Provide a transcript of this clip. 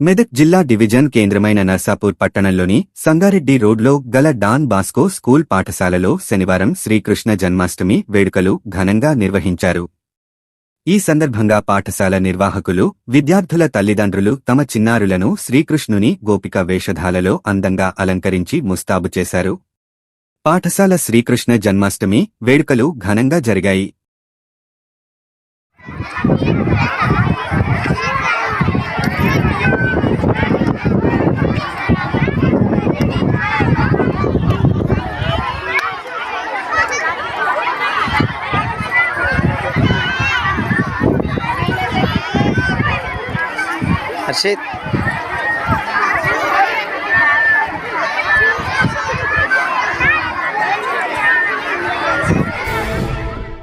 మెదక్ జిల్లా డివిజన్ కేంద్రమైన నర్సాపూర్ పట్టణంలోని సంగారెడ్డి రోడ్లో గల డాన్ బాస్కో స్కూల్ పాఠశాలలో శనివారం శ్రీకృష్ణ జన్మాష్టమి వేడుకలు ఘనంగా నిర్వహించారు. ఈ సందర్భంగా పాఠశాల నిర్వాహకులు, విద్యార్థుల తల్లిదండ్రులు తమ చిన్నారులను శ్రీకృష్ణుని గోపిక వేషధాలలో అందంగా అలంకరించి ముస్తాబు చేశారు. పాఠశాల శ్రీకృష్ణ జన్మాష్టమి వేడుకలు ఘనంగా జరిగాయి. हर्षित